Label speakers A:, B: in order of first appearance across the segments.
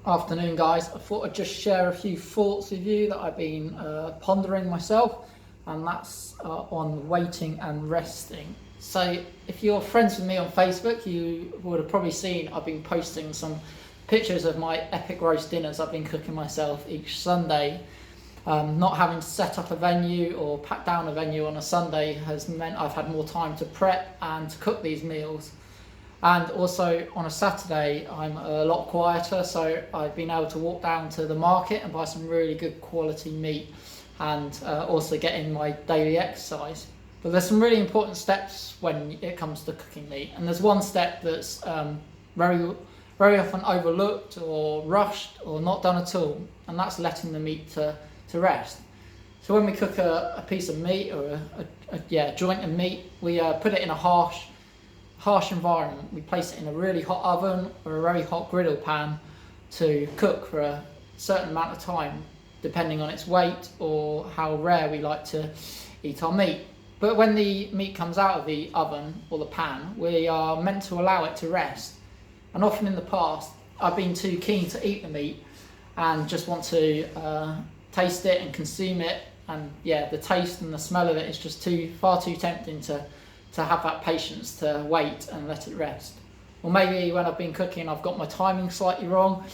A: Afternoon, guys. I thought I'd just share a few thoughts with you that I've been pondering myself, and that's on waiting and resting. So if you're friends with me on Facebook, you would have probably seen I've been posting some pictures of my epic roast dinners I've been cooking myself each Sunday. Not having to set up a venue or pack down a venue on a Sunday has meant I've had more time to prep and to cook these meals. And also on a Saturday, I'm a lot quieter, so I've been able to walk down to the market and buy some really good quality meat, and also get in my daily exercise. But there's some really important steps when it comes to cooking meat, and there's one step that's very often overlooked or rushed or not done at all, and that's letting the meat to rest. So when we cook a piece of meat or a joint of meat, we put it in a harsh environment. We place it in a really hot oven or a very hot griddle pan to cook for a certain amount of time, depending on its weight or how rare we like to eat our meat. But when the meat comes out of the oven or the pan, we are meant to allow it to rest. And often in the past, I've been too keen to eat the meat and just want to taste it and consume it. And the taste and the smell of it is just far too tempting to have that patience to wait and let it rest. Or maybe when I've been cooking, I've got my timing slightly wrong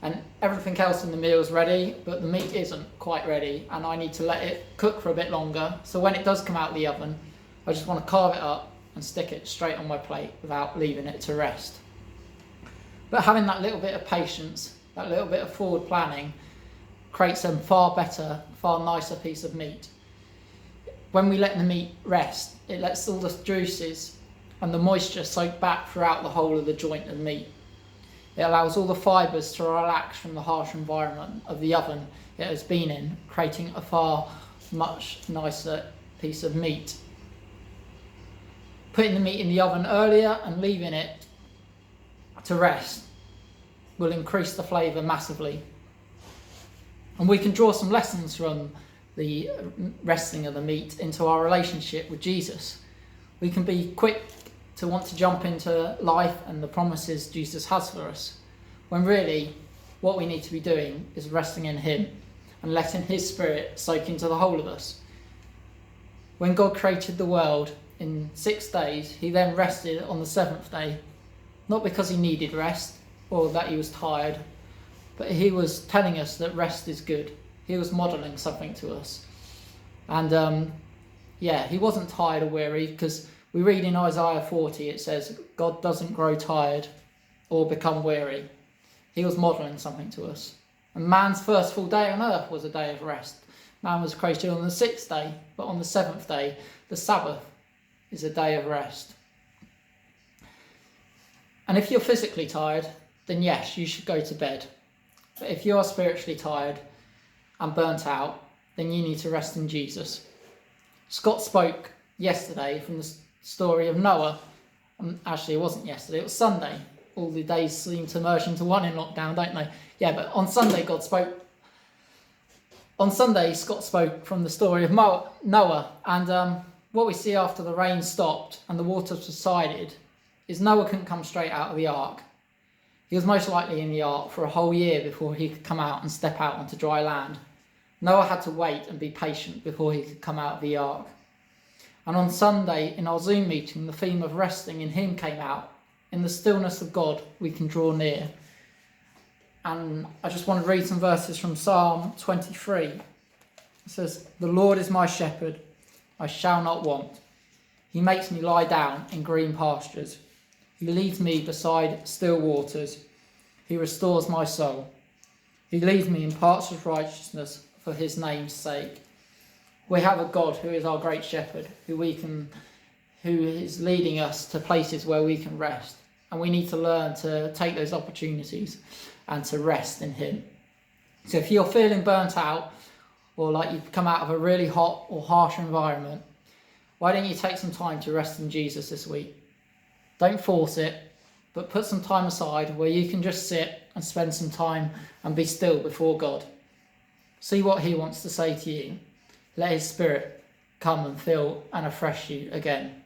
A: and everything else in the meal is ready, but the meat isn't quite ready and I need to let it cook for a bit longer. So when it does come out of the oven, I just want to carve it up and stick it straight on my plate without leaving it to rest. But having that little bit of patience, that little bit of forward planning, creates a far better, far nicer piece of meat. When we let the meat rest, it lets all the juices and the moisture soak back throughout the whole of the joint of meat. It allows all the fibres to relax from the harsh environment of the oven it has been in, creating a much nicer piece of meat. Putting the meat in the oven earlier and leaving it to rest will increase the flavour massively. And we can draw some lessons from the resting of the meat into our relationship with Jesus. We can be quick to want to jump into life and the promises Jesus has for us, when really what we need to be doing is resting in Him and letting His Spirit soak into the whole of us. When God created the world in 6 days, He then rested on the 7th day, not because He needed rest or that He was tired, but He was telling us that rest is good. He was modelling something to us. And He wasn't tired or weary, because we read in Isaiah 40, it says, God doesn't grow tired or become weary. He was modelling something to us. And man's first full day on earth was a day of rest. Man was created on the 6th day, but on the 7th day, the Sabbath is a day of rest. And if you're physically tired, then yes, you should go to bed. But if you are spiritually tired and burnt out, then you need to rest in Jesus. Scott spoke yesterday from the story of Noah. Actually, it wasn't yesterday, it was Sunday. All the days seem to merge into one in lockdown, don't they? Yeah, but on Sunday, Scott spoke from the story of Noah. And what we see after the rain stopped and the water subsided is Noah couldn't come straight out of the ark. He was most likely in the ark for a whole year before he could come out and step out onto dry land. Noah had to wait and be patient before he could come out of the ark. And on Sunday, in our Zoom meeting, the theme of resting in Him came out. In the stillness of God, we can draw near. And I just want to read some verses from Psalm 23. It says, "The Lord is my shepherd, I shall not want. He makes me lie down in green pastures. He leads me beside still waters. He restores my soul. He leads me in paths of righteousness for His name's sake." We have a God who is our great shepherd, who is leading us to places where we can rest. And we need to learn to take those opportunities and to rest in Him. So if you're feeling burnt out, or like you've come out of a really hot or harsh environment, why don't you take some time to rest in Jesus this week? Don't force it, but put some time aside where you can just sit and spend some time and be still before God. See what He wants to say to you. Let His Spirit come and fill and refresh you again.